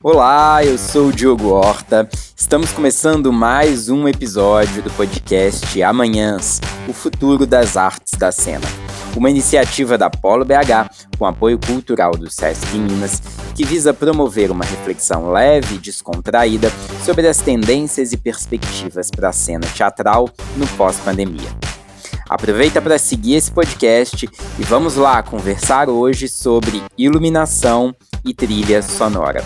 Olá, eu sou o Diogo Horta. Estamos começando mais um episódio do podcast Amanhãs, o futuro das artes da cena. Uma iniciativa da Polo BH, com apoio cultural do Sesc Minas, que visa promover uma reflexão leve e descontraída sobre as tendências e perspectivas para a cena teatral no pós-pandemia. Aproveita para seguir esse podcast e vamos lá conversar hoje sobre iluminação e trilha sonora.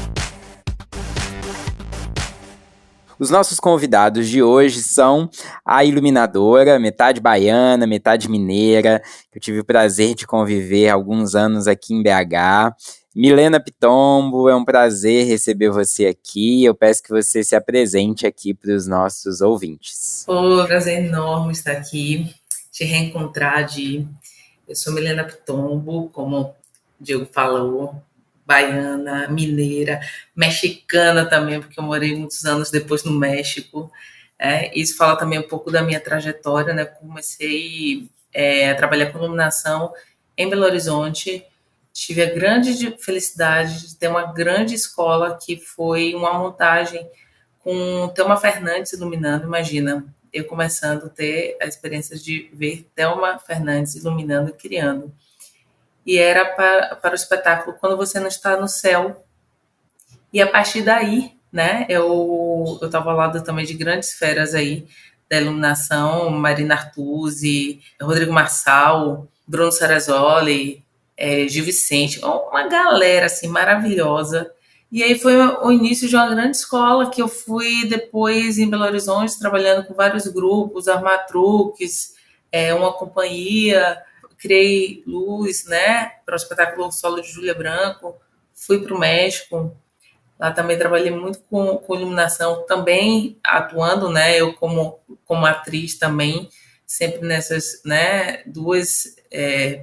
Os nossos convidados de hoje são a iluminadora, metade baiana, metade mineira, que eu tive o prazer de conviver há alguns anos aqui em BH. Milena Pitombo, é um prazer receber você aqui. Eu peço que você se apresente aqui para os nossos ouvintes. Prazer enorme estar aqui, te reencontrar, Eu sou Milena Pitombo, como o Diego falou, baiana, mineira, mexicana também, porque eu morei muitos anos depois no México. Isso fala também um pouco da minha trajetória, né? Comecei a trabalhar com iluminação em Belo Horizonte. Tive a grande felicidade de ter uma grande escola que foi uma montagem com Thelma Fernandes iluminando. Imagina, eu começando a ter a experiência de ver Thelma Fernandes iluminando e criando. E era para o espetáculo Quando Você Não Está no Céu. E a partir daí, né, eu estava ao lado também de grandes feras aí da iluminação, Marina Artusi, Rodrigo Marçal, Bruno Ceresoli, Gil Vicente, uma galera assim maravilhosa. E aí foi o início de uma grande escola que eu fui depois em Belo Horizonte, trabalhando com vários grupos, armar truques, uma companhia, criei luz, né, para o espetáculo solo de Júlia Branco, fui para o México, lá também trabalhei muito com iluminação, também atuando, né, eu como atriz também, sempre nessas, né, duas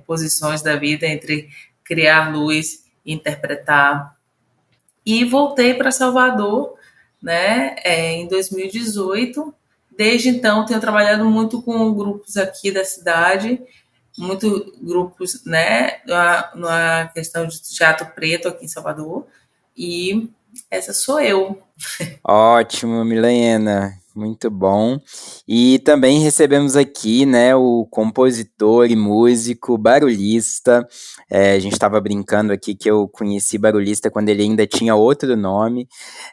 posições da vida, entre criar luz e interpretar. E voltei para Salvador, né, em 2018. Desde então, tenho trabalhado muito com grupos aqui da cidade, muito grupos, né, na questão de teatro preto aqui em Salvador. E essa sou eu. Ótimo, Milena, muito bom. E também recebemos aqui, né, o compositor e músico Barulhista. A gente estava brincando aqui que eu conheci Barulhista quando ele ainda tinha outro nome.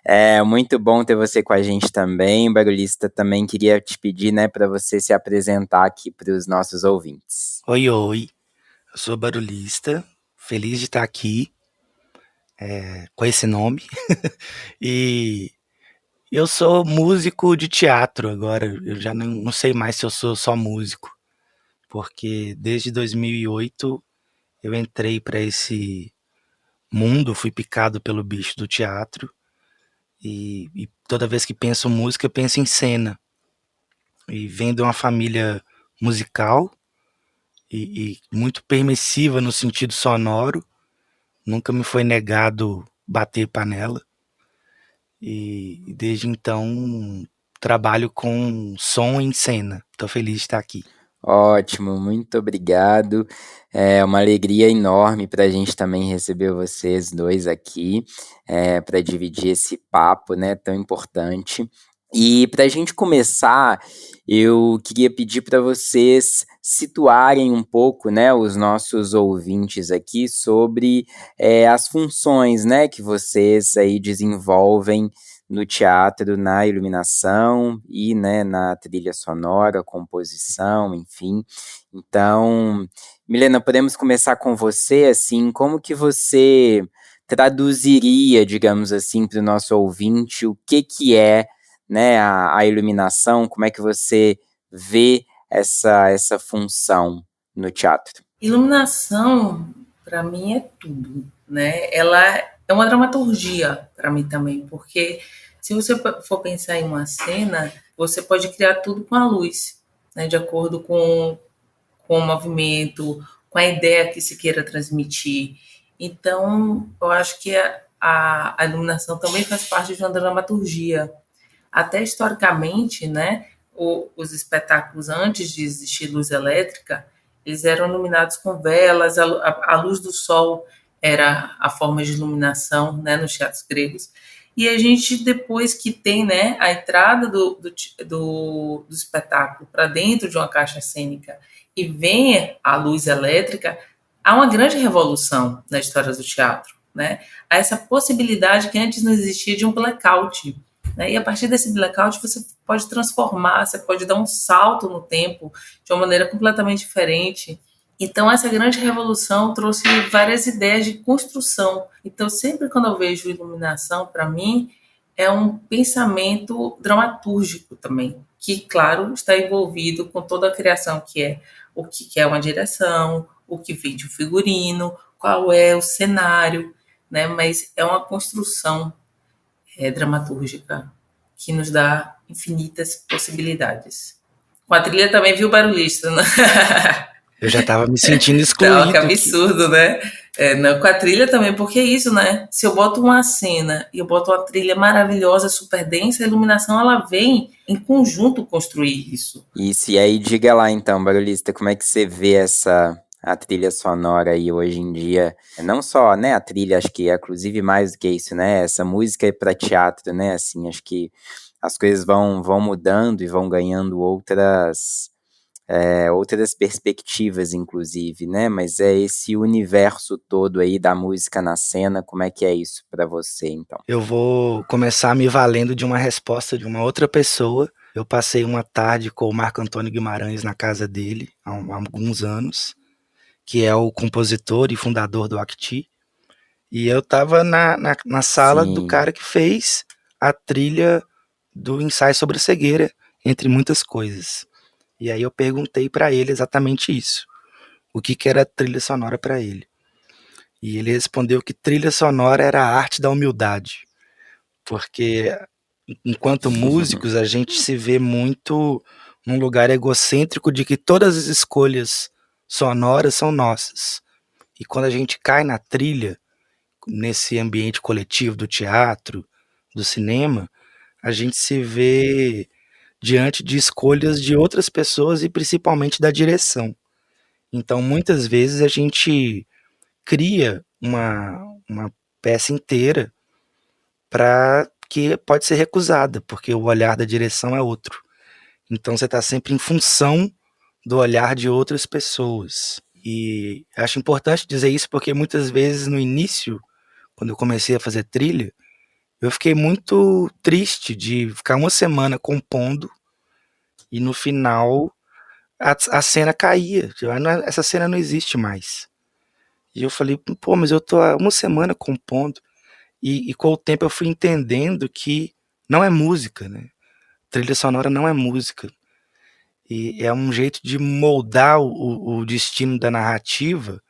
É muito bom ter você com a gente também, Barulhista. Também queria te pedir, né, para você se apresentar aqui para os nossos ouvintes. Oi, oi, eu sou Barulhista, feliz de estar aqui com esse nome. E eu sou músico de teatro agora, eu já não sei mais se eu sou só músico, porque desde 2008 eu entrei para esse mundo, fui picado pelo bicho do teatro, e toda vez que penso música, eu penso em cena. E vendo uma família musical e muito permissiva no sentido sonoro, nunca me foi negado bater panela. E desde então trabalho com som em cena. Estou feliz de estar aqui. Ótimo, muito obrigado. É uma alegria enorme para a gente também receber vocês dois aqui, para dividir esse papo, né, tão importante. E para a gente começar, eu queria pedir para vocês situarem um pouco, né, os nossos ouvintes aqui sobre as funções, né, que vocês aí desenvolvem no teatro, na iluminação e, né, na trilha sonora, composição, enfim. Então, Milena, podemos começar com você, assim, como que você traduziria, digamos assim, para o nosso ouvinte o que é, né, a iluminação, como é que você vê essa função no teatro? Iluminação, para mim, é tudo, né? Ela é uma dramaturgia para mim também, porque se você for pensar em uma cena, você pode criar tudo com a luz, né? De acordo com o movimento, com a ideia que se queira transmitir. Então, eu acho que a iluminação também faz parte de uma dramaturgia. Até historicamente, né, os espetáculos antes de existir luz elétrica, eles eram iluminados com velas, a luz do sol era a forma de iluminação, né, nos teatros gregos. E a gente, depois que tem, né, a entrada do espetáculo para dentro de uma caixa cênica e vem a luz elétrica, há uma grande revolução na história do teatro, né? Há essa possibilidade que antes não existia de um blackout, né? E a partir desse blackout você pode transformar, você pode dar um salto no tempo de uma maneira completamente diferente. Então, essa grande revolução trouxe várias ideias de construção. Então, sempre quando eu vejo iluminação, para mim, é um pensamento dramatúrgico também, que, claro, está envolvido com toda a criação, que é o que é uma direção, o que vem de um figurino, qual é o cenário, né? Mas é uma construção dramatúrgica que nos dá infinitas possibilidades. Com a trilha também viu barulhista, né? Eu já tava me sentindo Não, que excluído aqui. absurdo, né? Não, com a trilha também, porque é isso, né? Se eu boto uma cena e eu boto uma trilha maravilhosa, super densa, a iluminação ela vem em conjunto construir isso. Isso, e aí diga lá então, barulhista, como é que você vê a trilha sonora aí hoje em dia? Não só, né, a trilha, acho que é inclusive mais do que isso, né? Essa música é para teatro, né? Assim, acho que as coisas vão mudando e vão ganhando outras perspectivas, inclusive, né? Mas é esse universo todo aí da música na cena, como é que é isso para você, então? Eu vou começar me valendo de uma resposta de uma outra pessoa. Eu passei uma tarde com o Marco Antônio Guimarães na casa dele, há alguns anos, que é o compositor e fundador do Acti. E eu tava na sala do Sim, cara que fez a trilha do ensaio sobre a cegueira, entre muitas coisas. E aí eu perguntei para ele exatamente isso. O que era trilha sonora para ele. E ele respondeu que trilha sonora era a arte da humildade. Porque enquanto músicos a gente se vê muito num lugar egocêntrico de que todas as escolhas sonoras são nossas. E quando a gente cai na trilha, nesse ambiente coletivo do teatro, do cinema, a gente se vê diante de escolhas de outras pessoas e principalmente da direção. Então, muitas vezes a gente cria uma peça inteira para que pode ser recusada, porque o olhar da direção é outro. Então, você está sempre em função do olhar de outras pessoas. E acho importante dizer isso porque muitas vezes no início, quando eu comecei a fazer trilha, eu fiquei muito triste de ficar uma semana compondo e no final a cena caía. Essa cena não existe mais. E eu falei, pô, mas eu tô há uma semana compondo. E com o tempo eu fui entendendo que não é música, né? Trilha sonora não é música. E é um jeito de moldar o destino da narrativa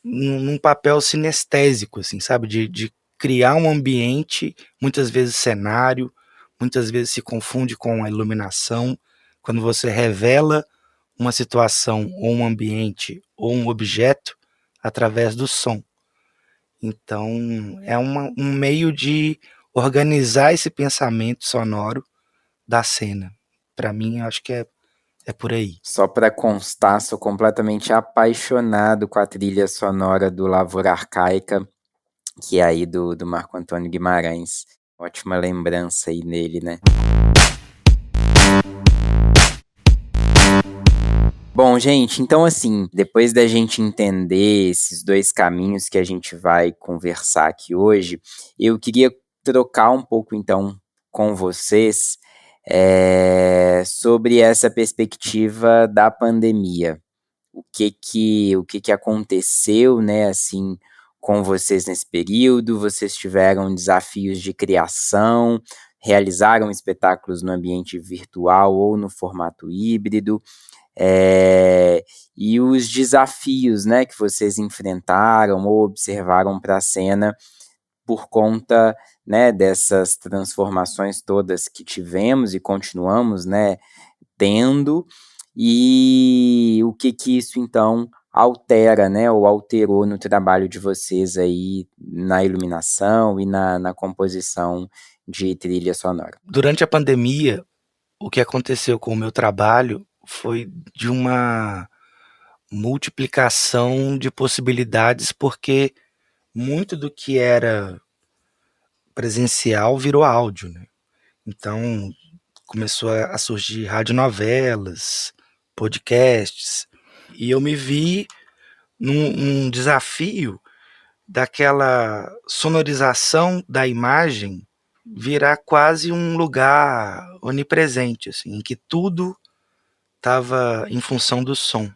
num papel sinestésico, assim, sabe? De criar um ambiente, muitas vezes cenário, muitas vezes se confunde com a iluminação. Quando você revela uma situação ou um ambiente ou um objeto através do som. Então, é um meio de organizar esse pensamento sonoro da cena. Para mim, eu acho que é por aí. só para constar, sou completamente apaixonado com a trilha sonora do Lavoura Arcaica, que é aí do Marco Antônio Guimarães. Ótima lembrança aí nele, né? Bom, gente, então assim, depois da gente entender esses dois caminhos que a gente vai conversar aqui hoje, eu queria trocar um pouco então com vocês sobre essa perspectiva da pandemia. O que que aconteceu, né, assim, com vocês nesse período? Vocês tiveram desafios de criação, realizaram espetáculos no ambiente virtual ou no formato híbrido? E os desafios, né, que vocês enfrentaram ou observaram para a cena por conta, né, dessas transformações todas que tivemos e continuamos, né, tendo, e o que que isso então altera, né, ou alterou no trabalho de vocês aí na iluminação e na composição de trilha sonora. Durante a pandemia, o que aconteceu com o meu trabalho foi de uma multiplicação de possibilidades, porque muito do que era presencial virou áudio, né? Então começou a surgir radionovelas, podcasts, e eu me vi num desafio daquela sonorização da imagem virar quase um lugar onipresente, assim, em que tudo estava em função do som.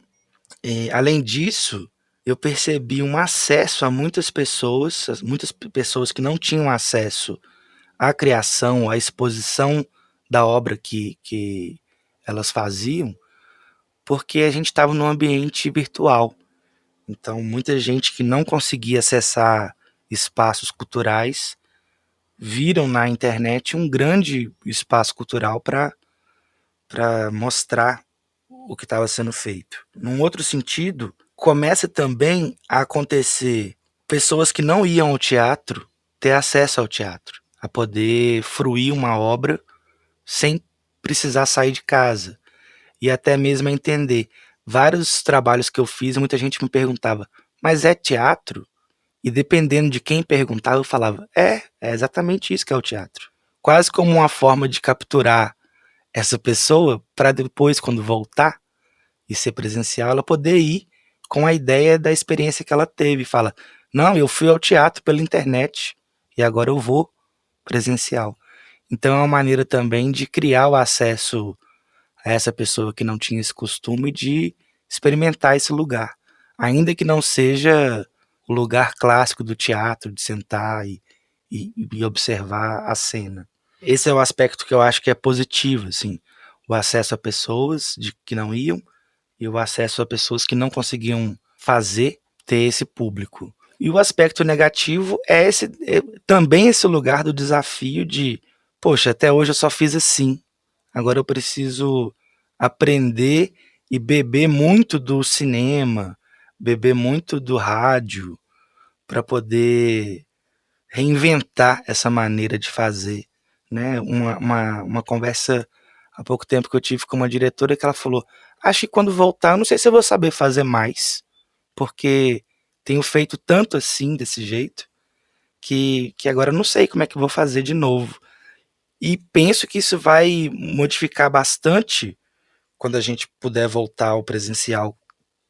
E, além disso, eu percebi um acesso a muitas pessoas que não tinham acesso à criação, à exposição da obra que elas faziam, porque a gente estava num ambiente virtual. Então, muita gente que não conseguia acessar espaços culturais viram na internet um grande espaço cultural para mostrar o que estava sendo feito. Num outro sentido, começa também a acontecer pessoas que não iam ao teatro ter acesso ao teatro, a poder fruir uma obra sem precisar sair de casa e até mesmo a entender. Vários trabalhos que eu fiz, muita gente me perguntava, mas é teatro? E dependendo de quem perguntava, eu falava, é exatamente isso que é o teatro. Quase como uma forma de capturar essa pessoa para depois, quando voltar e ser presencial, ela poder ir com a ideia da experiência que ela teve. Fala, não, eu fui ao teatro pela internet e agora eu vou presencial. Então é uma maneira também de criar o acesso a essa pessoa que não tinha esse costume de experimentar esse lugar, ainda que não seja o lugar clássico do teatro, de sentar e observar a cena. Esse é o aspecto que eu acho que é positivo, assim, o acesso a pessoas que não iam e o acesso a pessoas que não conseguiam fazer ter esse público. E o aspecto negativo é também esse lugar do desafio de, poxa, até hoje eu só fiz assim, agora eu preciso aprender e beber muito do cinema, beber muito do rádio, para poder reinventar essa maneira de fazer. Né? Uma conversa há pouco tempo que eu tive com uma diretora que ela falou, acho que quando voltar, eu não sei se eu vou saber fazer mais, porque tenho feito tanto assim, desse jeito, que agora eu não sei como é que eu vou fazer de novo. E penso que isso vai modificar bastante quando a gente puder voltar ao presencial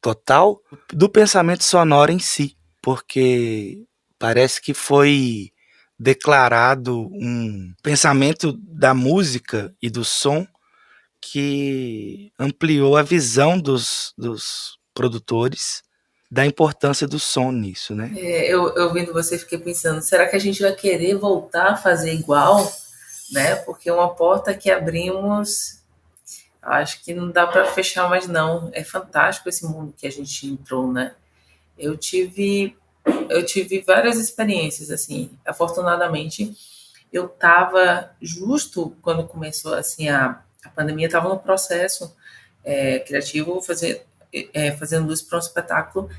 total, do pensamento sonoro em si, porque parece que foi declarado um pensamento da música e do som que ampliou a visão dos produtores da importância do som nisso, né? Eu ouvindo você, fiquei pensando, será que a gente vai querer voltar a fazer igual? Né? Porque uma porta que abrimos, acho que não dá para fechar mais não. É fantástico esse mundo que a gente entrou, né? Eu tive várias experiências assim. Afortunadamente, eu estava justo quando começou assim a pandemia, estava no processo criativo, fazendo luz para um espetáculo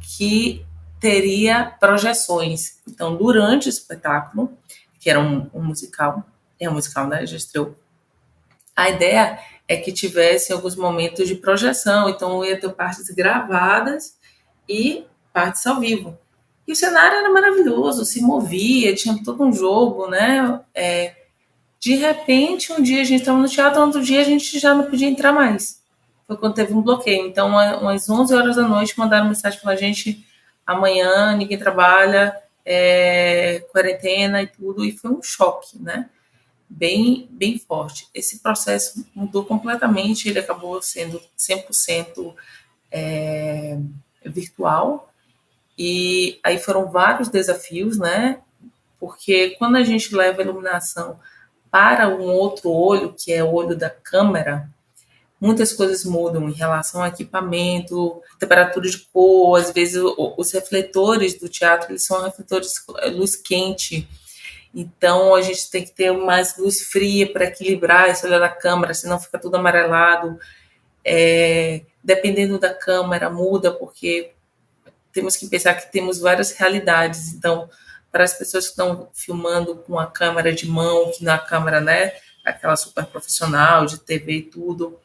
que teria projeções. Então, durante o espetáculo, que era um musical, é um musical, né? Já estreou. A ideia é que tivesse alguns momentos de projeção, então ia ter partes gravadas e partes ao vivo. E o cenário era maravilhoso, se movia, tinha todo um jogo, né? De repente, um dia a gente estava no teatro, outro dia a gente já não podia entrar mais. Foi quando teve um bloqueio. Então, umas 11 horas da noite, mandaram mensagem para a gente, amanhã ninguém trabalha, quarentena e tudo, e foi um choque, né? Bem, bem forte. Esse processo mudou completamente, ele acabou sendo 100% virtual, e aí foram vários desafios, né? Porque quando a gente leva a iluminação para um outro olho, que é o olho da câmera, muitas coisas mudam em relação ao equipamento, temperatura de cor, às vezes os refletores do teatro, eles são refletores luz quente, então a gente tem que ter mais luz fria para equilibrar esse olho da câmera, senão fica tudo amarelado. Dependendo da câmera, muda, porque temos que pensar que temos várias realidades. Então, para as pessoas que estão filmando com a câmera de mão, que na câmera, né, aquela super profissional de TV e tudo,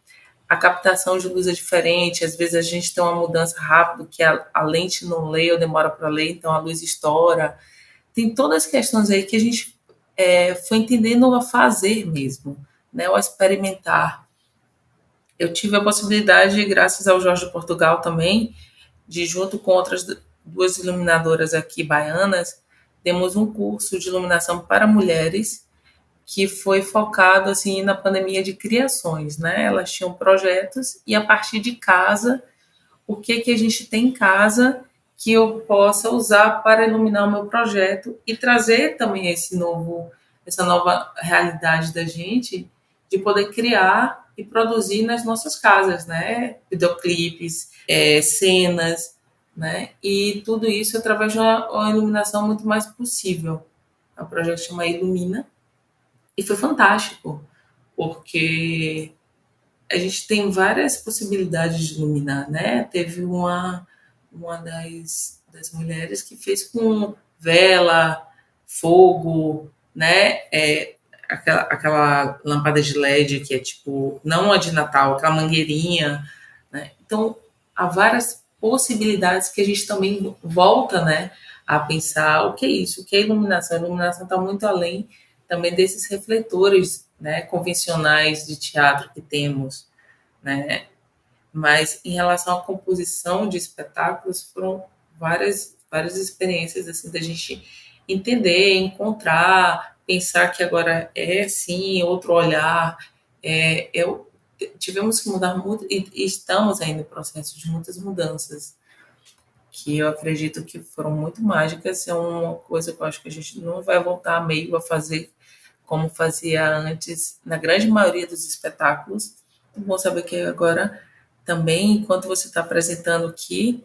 a captação de luz é diferente, às vezes a gente tem uma mudança rápida, que a lente não lê ou demora para ler, então a luz estoura. Tem todas as questões aí que a gente foi entendendo a fazer mesmo, né, ao experimentar. Eu tive a possibilidade, graças ao Jorge de Portugal também, de, junto com outras duas iluminadoras aqui baianas, temos um curso de iluminação para mulheres que foi focado assim na pandemia de criações, né? Elas tinham projetos e a partir de casa, o que a gente tem em casa que eu possa usar para iluminar o meu projeto e trazer também essa nova realidade da gente de poder criar e produzir nas nossas casas, né? Videoclipes, cenas, né? E tudo isso através de uma iluminação muito mais possível. O projeto chama Ilumina e foi fantástico, porque a gente tem várias possibilidades de iluminar, né? Teve uma das mulheres que fez com vela, fogo, né? Aquela lâmpada de LED que é tipo, não a de Natal, aquela mangueirinha, né? Então, há várias possibilidades que a gente também volta, né, a pensar o que é isso, o que é iluminação. A iluminação está muito além também desses refletores, né, convencionais de teatro que temos, né? Mas em relação à composição de espetáculos, foram várias experiências assim da gente entender, encontrar, pensar que agora é sim outro olhar. Tivemos que mudar muito e estamos ainda em processo de muitas mudanças que eu acredito que foram muito mágicas. É uma coisa que eu acho que a gente não vai voltar meio a fazer como fazia antes na grande maioria dos espetáculos. É bom saber que agora também, enquanto você está apresentando aqui,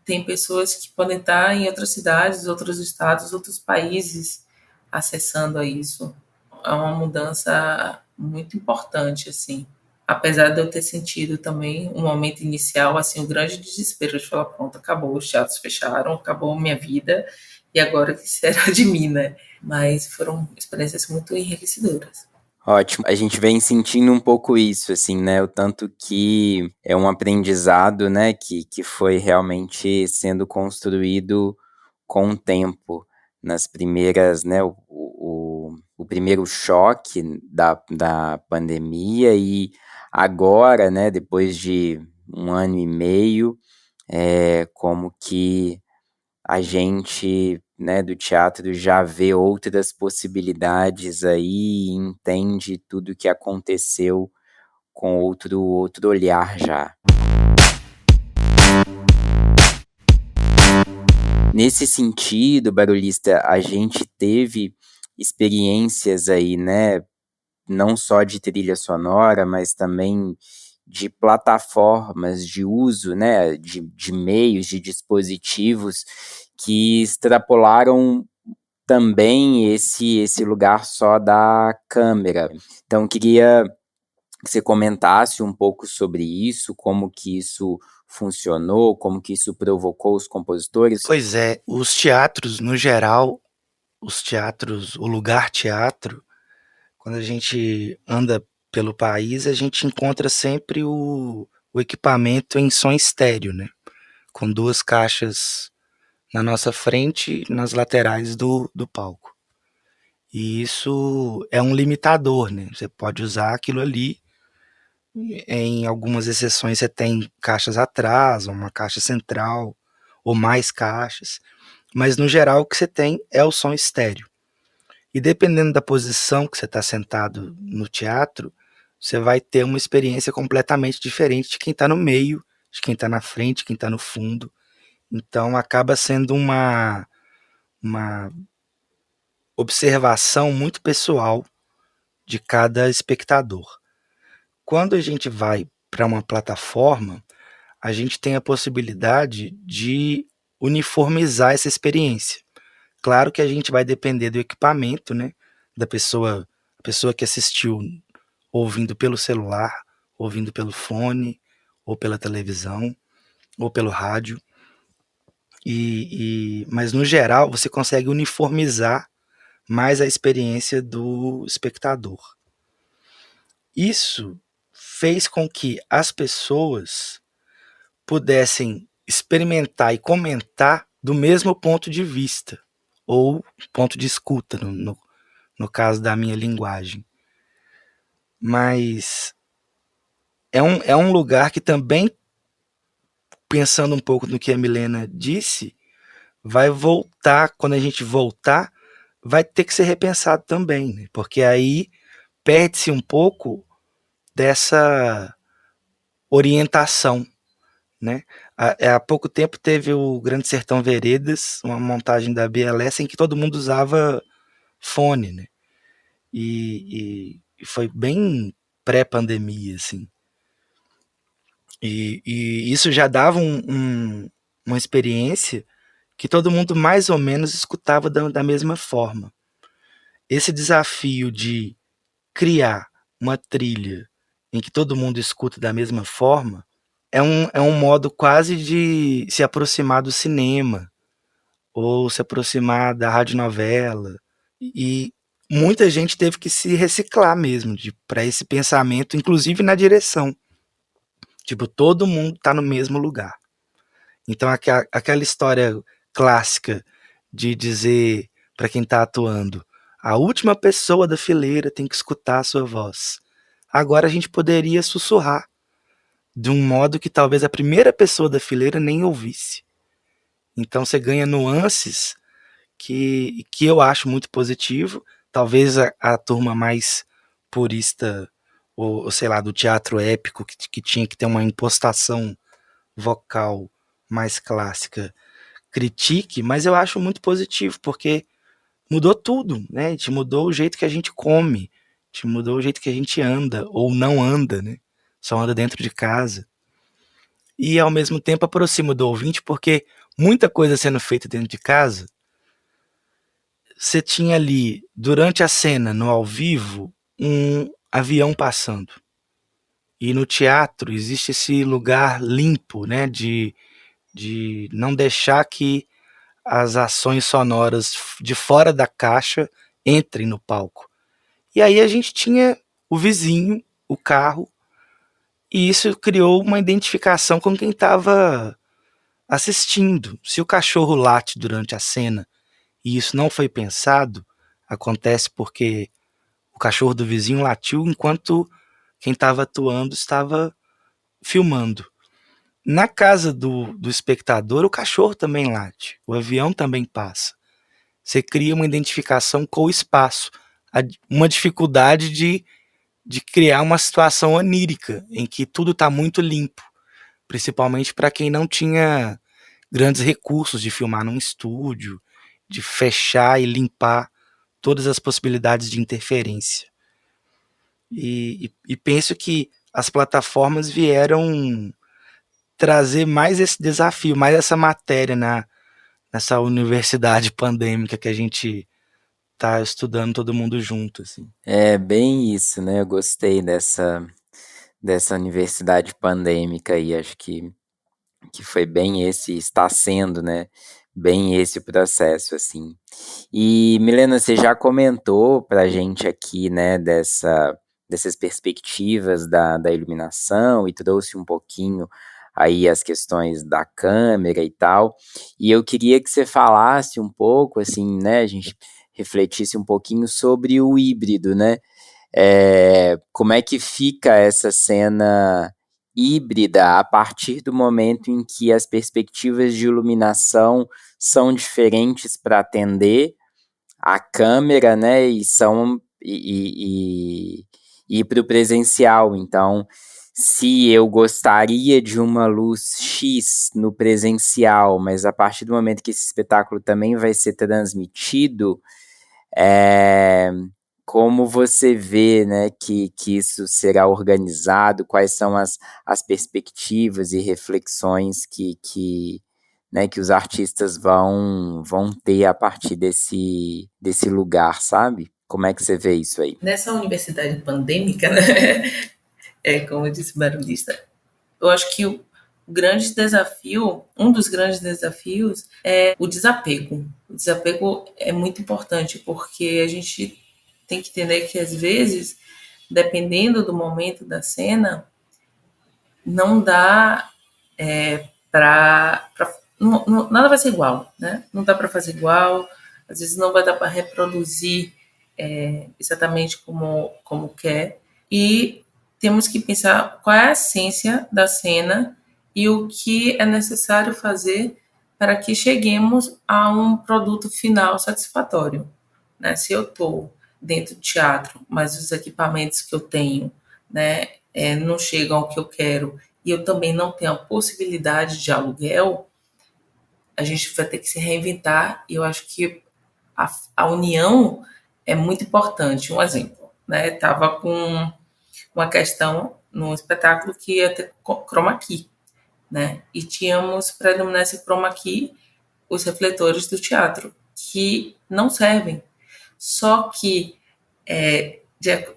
tem pessoas que podem estar em outras cidades, outros estados, outros países acessando a isso. É uma mudança muito importante, assim. Apesar de eu ter sentido também um momento inicial, assim, um grande desespero de falar, pronto, acabou, os teatros fecharam, acabou minha vida, e agora o que será de mim, né? Mas foram experiências muito enriquecedoras. Ótimo. A gente vem sentindo um pouco isso, assim, né? O tanto que é um aprendizado, né? Que foi realmente sendo construído com o tempo. Nas primeiras, né? O primeiro choque da pandemia e agora, né? Depois de 1 ano e meio, como que a gente, né, do teatro já vê outras possibilidades aí e entende tudo o que aconteceu com outro olhar já. Nesse sentido, Barulhista, a gente teve experiências aí, né, não só de trilha sonora, mas também de plataformas de uso, né, de meios, de dispositivos que extrapolaram também esse lugar só da câmera. Então, queria que você comentasse um pouco sobre isso, como que isso funcionou, como que isso provocou os compositores. Pois é, os teatros, no geral, o lugar teatro, quando a gente anda pelo país, a gente encontra sempre o equipamento em som estéreo, né? Com 2 caixas na nossa frente e nas laterais do palco. E isso é um limitador, né? Você pode usar aquilo ali. Em algumas exceções você tem caixas atrás, uma caixa central, ou mais caixas. Mas no geral o que você tem é o som estéreo. E dependendo da posição que você está sentado no teatro, você vai ter uma experiência completamente diferente de quem está no meio, de quem está na frente, de quem está no fundo. Então acaba sendo uma observação muito pessoal de cada espectador. Quando a gente vai para uma plataforma, a gente tem a possibilidade de uniformizar essa experiência. Claro que a gente vai depender do equipamento, né? Da pessoa, a pessoa que assistiu ouvindo pelo celular, ouvindo pelo fone, ou pela televisão, ou pelo rádio. Mas no geral você consegue uniformizar mais a experiência do espectador. Isso fez com que as pessoas pudessem experimentar e comentar do mesmo ponto de vista, ou ponto de escuta, no caso da minha linguagem. Mas é um lugar que também, pensando um pouco no que a Milena disse, vai voltar, quando a gente voltar, vai ter que ser repensado também, né? Porque aí perde-se um pouco dessa orientação, né? Há pouco tempo teve o Grande Sertão Veredas, uma montagem da BLS em que todo mundo usava fone, né? E foi bem pré-pandemia, assim. E isso já dava uma experiência que todo mundo mais ou menos escutava da mesma forma. Esse desafio de criar uma trilha em que todo mundo escuta da mesma forma é um modo quase de se aproximar do cinema ou se aproximar da radionovela. E muita gente teve que se reciclar mesmo para esse pensamento, inclusive na direção. Tipo, todo mundo está no mesmo lugar. Então, aquela história clássica de dizer para quem está atuando, a última pessoa da fileira tem que escutar a sua voz. Agora a gente poderia sussurrar de um modo que talvez a primeira pessoa da fileira nem ouvisse. Então você ganha nuances que eu acho muito positivo. Talvez a turma mais purista, ou sei lá, do teatro épico, que tinha que ter uma impostação vocal mais clássica, critique, mas eu acho muito positivo, porque mudou tudo, né? Te mudou o jeito que a gente come, te mudou o jeito que a gente anda, ou não anda, né? Só anda dentro de casa. E ao mesmo tempo aproxima do ouvinte, porque muita coisa sendo feita dentro de casa, você tinha ali, durante a cena, no ao vivo, um avião passando. E no teatro existe esse lugar limpo, né? De não deixar que as ações sonoras de fora da caixa entrem no palco. E aí a gente tinha o vizinho, o carro, e isso criou uma identificação com quem estava assistindo. Se o cachorro late durante a cena e isso não foi pensado, acontece porque o cachorro do vizinho latiu enquanto quem estava atuando estava filmando. Na casa do espectador, o cachorro também late, o avião também passa. Você cria uma identificação com o espaço, uma dificuldade de criar uma situação onírica, em que tudo está muito limpo, principalmente para quem não tinha grandes recursos de filmar num estúdio, de fechar e limpar todas as possibilidades de interferência. E penso que as plataformas vieram trazer mais esse desafio, mais essa matéria nessa universidade pandêmica que a gente tá estudando todo mundo junto, assim. É bem isso, né? Eu gostei dessa universidade pandêmica aí, acho que foi bem esse, está sendo, né? Bem esse o processo, assim. E, Milena, você já comentou pra gente aqui, né, dessas perspectivas da iluminação e trouxe um pouquinho aí as questões da câmera e tal. E eu queria que você falasse um pouco, assim, né, a gente refletisse um pouquinho sobre o híbrido, né? Como é que fica essa cena híbrida a partir do momento em que as perspectivas de iluminação são diferentes para atender a câmera, né? E para o presencial. Então, se eu gostaria de uma luz X no presencial, mas a partir do momento que esse espetáculo também vai ser transmitido, como você vê, né, que isso será organizado, quais são as perspectivas e reflexões né, que os artistas vão ter a partir desse lugar, sabe? Como é que você vê isso aí? Nessa universidade pandêmica, né? Como disse o barulhista, eu acho que o grande desafio, um dos grandes desafios é o desapego. O desapego é muito importante porque a gente tem que entender que às vezes dependendo do momento da cena, não dá nada vai ser igual, né? Não dá para fazer igual, às vezes não vai dar para reproduzir exatamente como quer, e temos que pensar qual é a essência da cena e o que é necessário fazer para que cheguemos a um produto final satisfatório, né? Se eu estou dentro do teatro, mas os equipamentos que eu tenho, né, não chegam ao que eu quero, e eu também não tenho a possibilidade de aluguel, a gente vai ter que se reinventar, e eu acho que a união é muito importante. Um exemplo, né? Estava com uma questão no espetáculo que ia ter chroma key, né? E tínhamos para iluminar esse chroma key os refletores do teatro, que não servem. Só que,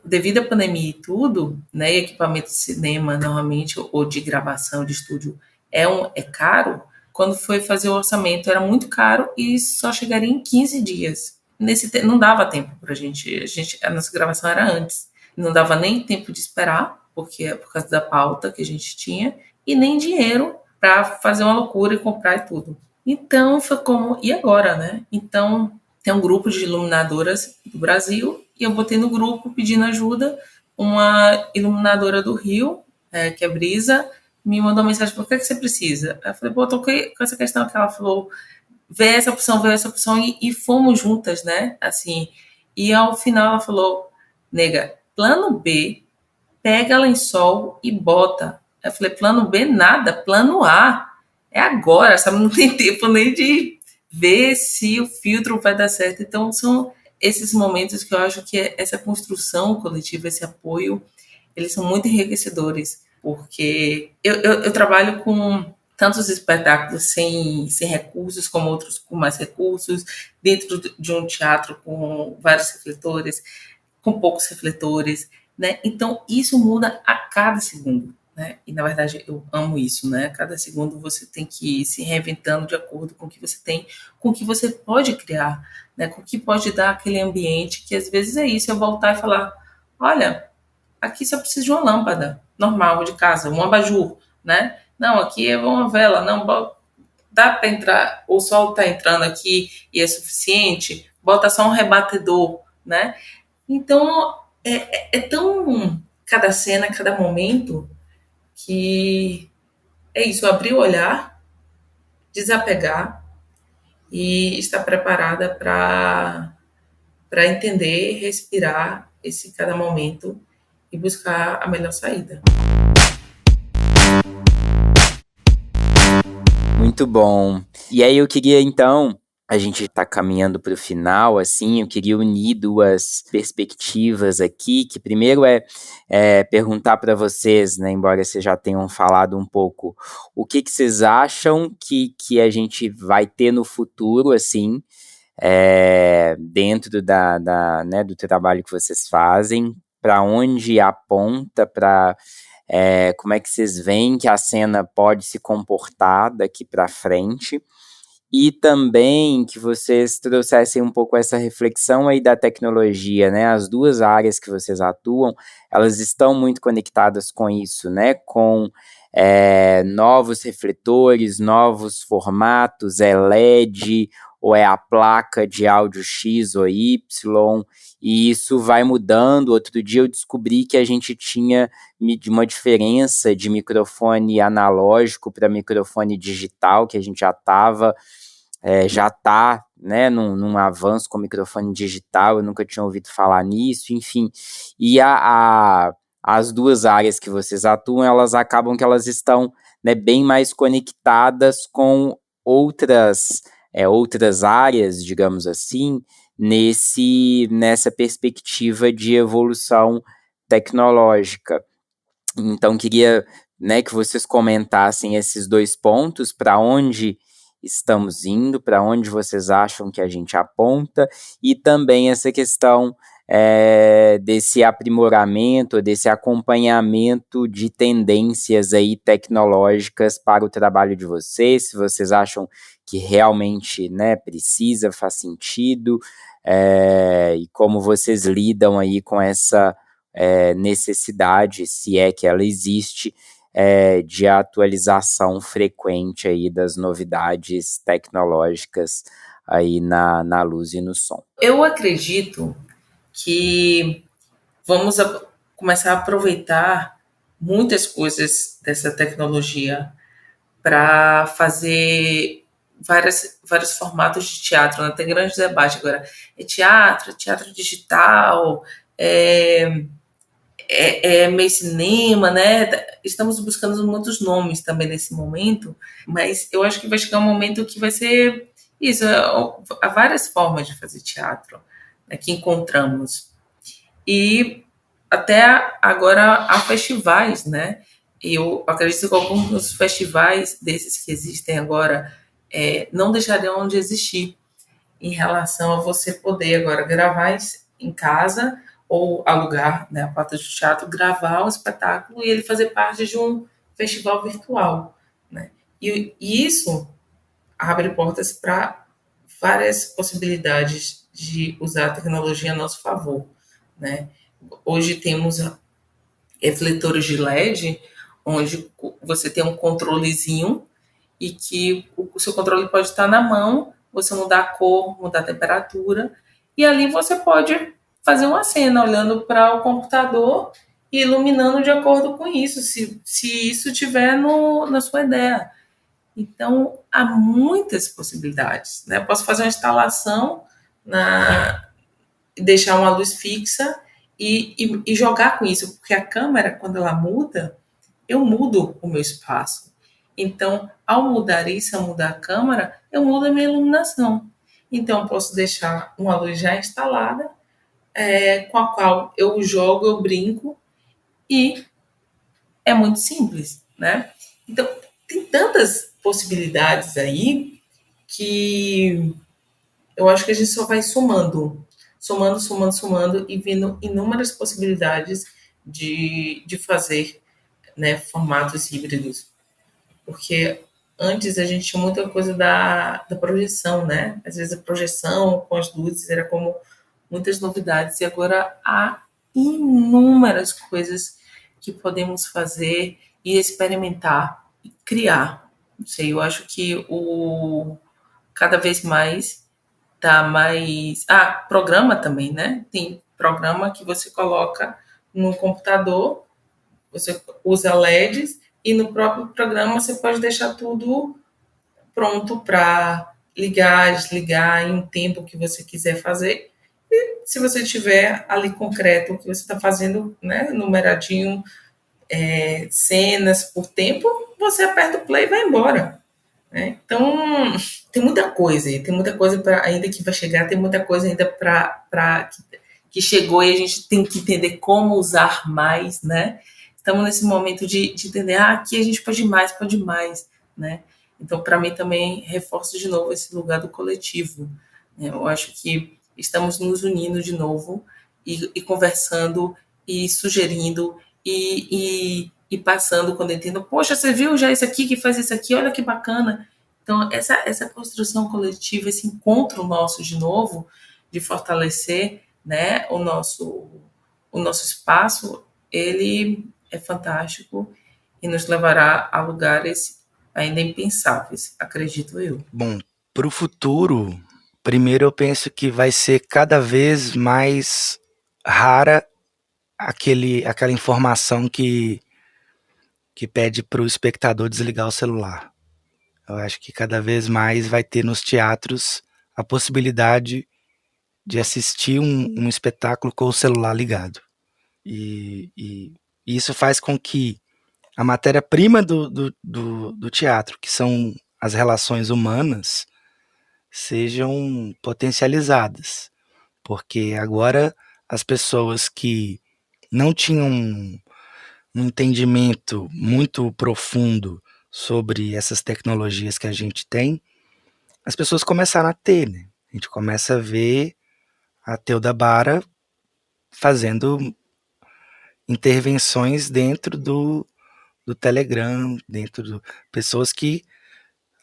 devido à pandemia e tudo, né, equipamento de cinema, normalmente, ou de gravação de estúdio, é caro. Quando foi fazer o orçamento, era muito caro e só chegaria em 15 dias. Não dava tempo para a gente. A nossa gravação era antes. Não dava nem tempo de esperar, porque por causa da pauta que a gente tinha, e nem dinheiro para fazer uma loucura e comprar e tudo. Então, foi como... E agora, né? Então, tem um grupo de iluminadoras do Brasil, e eu botei no grupo pedindo ajuda. Uma iluminadora do Rio, que é Brisa, me mandou uma mensagem: por que você precisa? Eu falei: pô, eu tô com essa questão que ela falou, vê essa opção, e fomos juntas, né? Assim, e ao final ela falou: nega, plano B, pega lençol e bota. Eu falei: plano B nada, plano A. É agora, sabe? Não tem tempo nem de ver se o filtro vai dar certo. Então, são esses momentos que eu acho que essa construção coletiva, esse apoio, eles são muito enriquecedores, porque eu trabalho com tantos espetáculos sem recursos, como outros com mais recursos, dentro de um teatro com vários refletores, com poucos refletores, né? Então, isso muda a cada segundo, né? E, na verdade, eu amo isso, né? Cada segundo você tem que ir se reinventando de acordo com o que você tem, com o que você pode criar, né? Com o que pode dar aquele ambiente, que às vezes é isso, eu voltar e falar: olha, aqui só precisa de uma lâmpada normal de casa, um abajur, né? Não, aqui é uma vela, não, dá para entrar, o sol está entrando aqui e é suficiente, bota só um rebatedor, né? Então, é tão cada cena, cada momento, que é isso, abrir o olhar, desapegar e estar preparada para entender, respirar esse cada momento e buscar a melhor saída. Muito bom. E aí eu queria, então, a gente está caminhando para o final, assim, eu queria unir duas perspectivas aqui, que primeiro é perguntar para vocês, né, embora vocês já tenham falado um pouco, o que vocês acham que a gente vai ter no futuro, assim, dentro né, do trabalho que vocês fazem, para onde aponta, como é que vocês veem que a cena pode se comportar daqui para frente, e também que vocês trouxessem um pouco essa reflexão aí da tecnologia, né? As duas áreas que vocês atuam, elas estão muito conectadas com isso, né? Com novos refletores, novos formatos, é LED ou é a placa de áudio X ou Y, e isso vai mudando. Outro dia eu descobri que a gente tinha uma diferença de microfone analógico para microfone digital, que a gente já está, né, num avanço com microfone digital. Eu nunca tinha ouvido falar nisso, enfim. E as duas áreas que vocês atuam, elas acabam que elas estão, né, bem mais conectadas com outras áreas, digamos assim, nessa perspectiva de evolução tecnológica. Então, queria, né, que vocês comentassem esses dois pontos: para onde estamos indo, para onde vocês acham que a gente aponta, e também essa questão desse aprimoramento, desse acompanhamento de tendências aí tecnológicas para o trabalho de vocês, se vocês acham que realmente, né, precisa, faz sentido, e como vocês lidam aí com necessidade, se é que ela existe, de atualização frequente aí das novidades tecnológicas aí na luz e no som. Eu acredito que vamos começar a aproveitar muitas coisas dessa tecnologia para fazer vários formatos de teatro, né? Tem grande debate agora. É teatro digital, é meio cinema, né? Estamos buscando muitos nomes também nesse momento, mas eu acho que vai chegar um momento que vai ser isso. Há várias formas de fazer teatro, né, que encontramos. E até agora há festivais, né? Eu acredito que alguns dos festivais desses que existem agora não deixariam de existir em relação a você poder agora gravar em casa ou alugar, né, a porta do teatro, gravar um espetáculo e ele fazer parte de um festival virtual, né? E isso abre portas para várias possibilidades de usar a tecnologia a nosso favor, né? Hoje temos refletores de LED, onde você tem um controlezinho e que o seu controle pode estar na mão, você mudar a cor, mudar a temperatura, e ali você pode fazer uma cena olhando para o computador e iluminando de acordo com isso, se isso tiver na sua ideia. Então, há muitas possibilidades, né? Eu posso fazer uma instalação, deixar uma luz fixa e jogar com isso, porque a câmera, quando ela muda, eu mudo o meu espaço. Então, ao mudar isso, ao mudar a câmera, eu mudo a minha iluminação. Então, eu posso deixar uma luz já instalada, com a qual eu jogo, eu brinco, e é muito simples, né? Então, tem tantas possibilidades aí que eu acho que a gente só vai somando e vendo inúmeras possibilidades de fazer, né, formatos híbridos. Porque antes a gente tinha muita coisa da projeção, né? Às vezes a projeção com as luzes era como muitas novidades, e agora há inúmeras coisas que podemos fazer e experimentar e criar. Não sei, eu acho que cada vez mais tá mais. Ah, programa também, né? Tem programa que você coloca no computador, você usa LEDs e no próprio programa você pode deixar tudo pronto para ligar, desligar em um tempo que você quiser fazer. E se você tiver ali concreto o que você está fazendo, né, numeradinho, cenas por tempo, você aperta o play e vai embora. Né? Então, tem muita coisa ainda que vai chegar, tem muita coisa ainda que chegou e a gente tem que entender como usar mais, né? Estamos nesse momento de entender, aqui a gente pode mais, né? Então, para mim também reforço de novo esse lugar do coletivo. Né? Eu acho que estamos nos unindo de novo e conversando e sugerindo e passando quando entendo, poxa, você viu já isso aqui que faz isso aqui, olha que bacana. Então, essa construção coletiva, esse encontro nosso de novo, de fortalecer, né, o nosso espaço, ele é fantástico e nos levará a lugares ainda impensáveis, acredito eu. Bom, para o futuro, primeiro eu penso que vai ser cada vez mais rara aquela informação que pede para o espectador desligar o celular. Eu acho que cada vez mais vai ter nos teatros a possibilidade de assistir um espetáculo com o celular ligado. E isso faz com que a matéria-prima do teatro, que são as relações humanas, sejam potencializadas. Porque agora as pessoas que não tinham um entendimento muito profundo sobre essas tecnologias que a gente tem, as pessoas começaram a ter, né? A gente começa a ver a Teuda Bara fazendo intervenções dentro do Telegram, pessoas que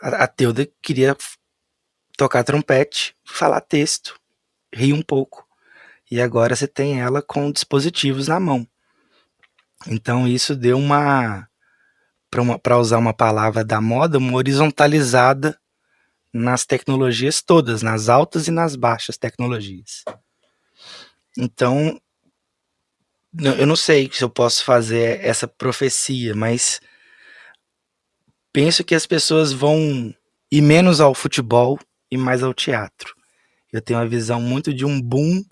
a Teuda queria tocar trompete, falar texto, rir um pouco. e agora você tem ela com dispositivos na mão. Então isso deu para usar uma palavra da moda, uma horizontalizada nas tecnologias todas, nas altas e nas baixas tecnologias. Então, eu não sei se eu posso fazer essa profecia, mas penso que as pessoas vão ir menos ao futebol e mais ao teatro. Eu tenho uma visão muito de um boom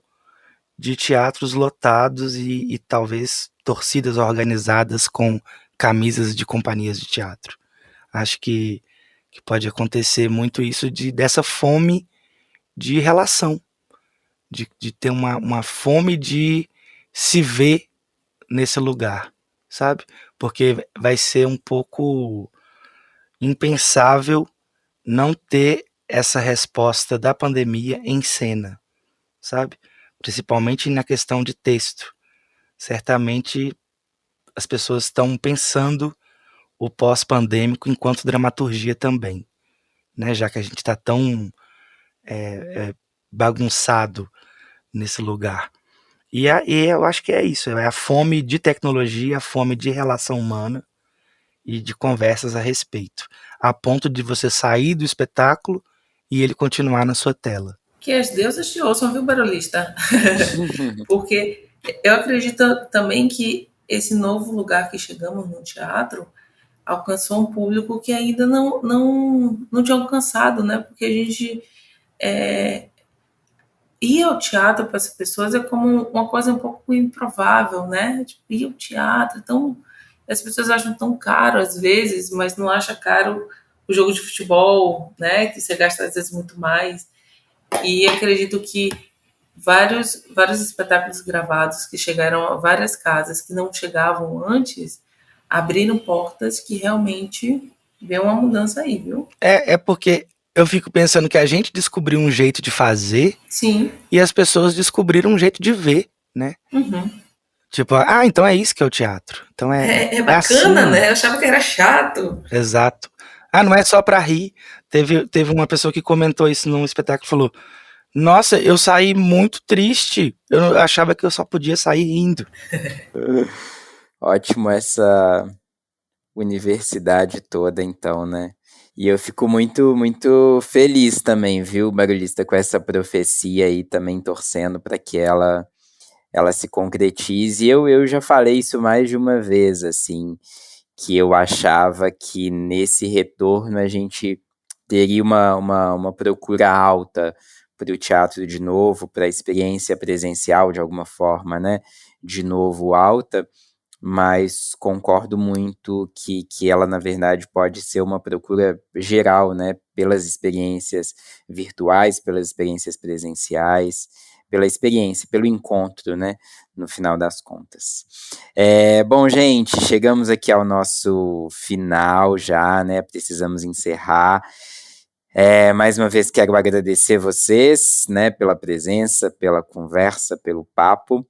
de teatros lotados e talvez torcidas organizadas com camisas de companhias de teatro. Acho que pode acontecer muito isso dessa fome de relação, de ter uma fome de se ver nesse lugar, sabe? Porque vai ser um pouco impensável não ter essa resposta da pandemia em cena, sabe? Principalmente na questão de texto. Certamente as pessoas estão pensando o pós-pandêmico enquanto dramaturgia também, né? Já que a gente está tão bagunçado nesse lugar. E eu acho que é isso, é a fome de tecnologia, a fome de relação humana e de conversas a respeito, a ponto de você sair do espetáculo e ele continuar na sua tela. Que as deusas te ouçam, viu, barulhista? Porque eu acredito também que esse novo lugar que chegamos no teatro alcançou um público que ainda não tinha alcançado, né? Porque a gente ir ao teatro para as pessoas é como uma coisa um pouco improvável, né? Tipo, ir ao teatro, então as pessoas acham tão caro às vezes, mas não acha caro o jogo de futebol, né? Que você gasta às vezes muito mais. E acredito que vários espetáculos gravados que chegaram a várias casas que não chegavam antes abriram portas que realmente vê uma mudança aí, viu? É porque eu fico pensando que a gente descobriu um jeito de fazer. Sim. E as pessoas descobriram um jeito de ver, né? Uhum. Tipo, então é isso que é o teatro. Então é bacana, assim, né? Eu achava que era chato. Exato. Não é só pra rir. Teve uma pessoa que comentou isso num espetáculo e falou: nossa, eu saí muito triste. Eu achava que eu só podia sair rindo. Ótimo essa universidade toda, então, né? E eu fico muito, muito feliz também, viu, Barulhista, com essa profecia aí, também torcendo para que ela se concretize. Eu já falei isso mais de uma vez, assim, que eu achava que nesse retorno a gente teria uma procura alta para o teatro de novo, para a experiência presencial de alguma forma, né? De novo alta, mas concordo muito que ela, na verdade, pode ser uma procura geral, né? Pelas experiências virtuais, pelas experiências presenciais, pela experiência, pelo encontro, né? No final das contas. Bom, gente, chegamos aqui ao nosso final já, né? Precisamos encerrar. Mais uma vez quero agradecer vocês, né? Pela presença, pela conversa, pelo papo.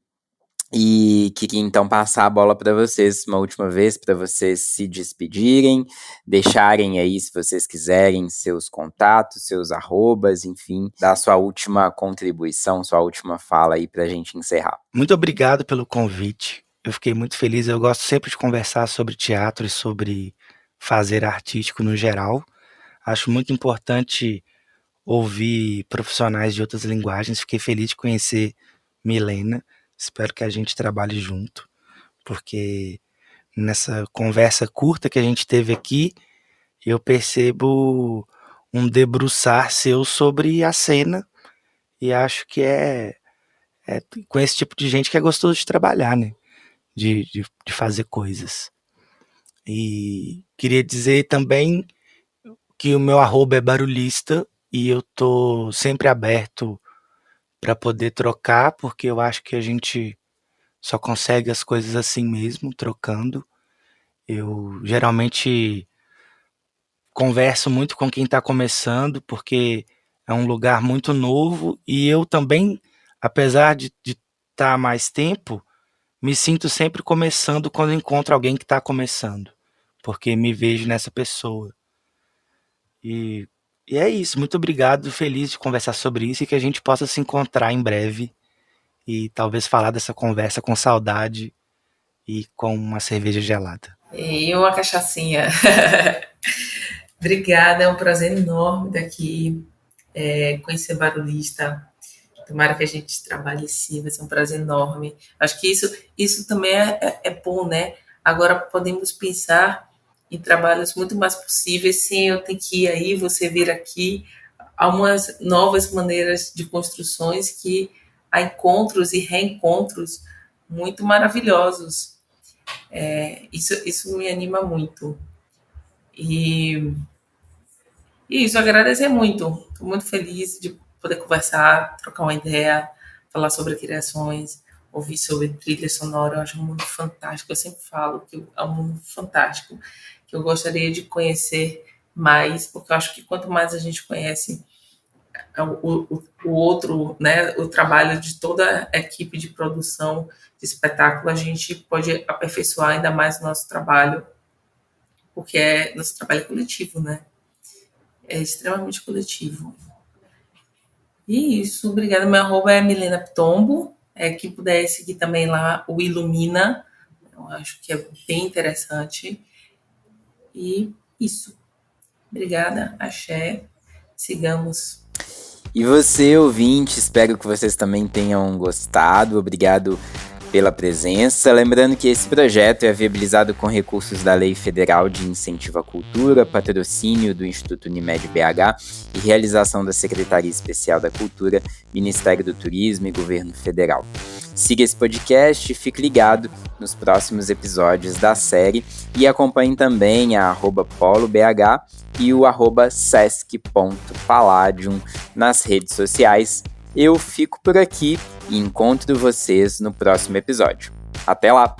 E queria então passar a bola para vocês uma última vez, para vocês se despedirem, deixarem aí, se vocês quiserem, seus contatos, seus arrobas, enfim, dar sua última contribuição, sua última fala aí para a gente encerrar. Muito obrigado pelo convite. Eu fiquei muito feliz. Eu gosto sempre de conversar sobre teatro e sobre fazer artístico no geral. Acho muito importante ouvir profissionais de outras linguagens. Fiquei feliz de conhecer Milena. Espero que a gente trabalhe junto, porque nessa conversa curta que a gente teve aqui, eu percebo um debruçar seu sobre a cena e acho que é com esse tipo de gente que é gostoso de trabalhar, né? De fazer coisas. E queria dizer também que o meu arroba é barulhista e eu tô sempre aberto para poder trocar, porque eu acho que a gente só consegue as coisas assim mesmo, trocando. Eu geralmente converso muito com quem está começando, porque é um lugar muito novo e eu também, apesar de estar há mais tempo, me sinto sempre começando quando encontro alguém que está começando, porque me vejo nessa pessoa. E, e é isso, muito obrigado, feliz de conversar sobre isso e que a gente possa se encontrar em breve e talvez falar dessa conversa com saudade e com uma cerveja gelada. E uma cachaçinha. Obrigada, é um prazer enorme estar aqui, conhecer Barulhista. Tomara que a gente trabalhe sim, vai ser um prazer enorme. Acho que isso também é bom, né? Agora podemos pensar em trabalhos muito mais possíveis sem eu ter que ir aí, você vir aqui. Há umas novas maneiras de construções que há encontros e reencontros muito maravilhosos. Isso me anima muito. E isso, agradecer muito. Estou muito feliz de poder conversar, trocar uma ideia, falar sobre criações, ouvir sobre trilha sonora. Eu acho um mundo fantástico. Eu sempre falo que é um mundo fantástico, que eu gostaria de conhecer mais, porque eu acho que quanto mais a gente conhece o outro, né, o trabalho de toda a equipe de produção de espetáculo, a gente pode aperfeiçoar ainda mais o nosso trabalho, porque nosso trabalho é coletivo, né? É extremamente coletivo. E isso, obrigada. Meu arroba é Milena Pitombo. Quem puder seguir também lá o Ilumina, eu acho que é bem interessante. E isso. Obrigada, axé. Sigamos. E você, ouvinte, espero que vocês também tenham gostado. Obrigado pela presença. Lembrando que esse projeto é viabilizado com recursos da Lei Federal de Incentivo à Cultura, patrocínio do Instituto Unimed BH e realização da Secretaria Especial da Cultura, Ministério do Turismo e Governo Federal. Siga esse podcast e fique ligado nos próximos episódios da série e acompanhe também a @polobh e o @sesc.palladium nas redes sociais. Eu fico por aqui e encontro vocês no próximo episódio. Até lá!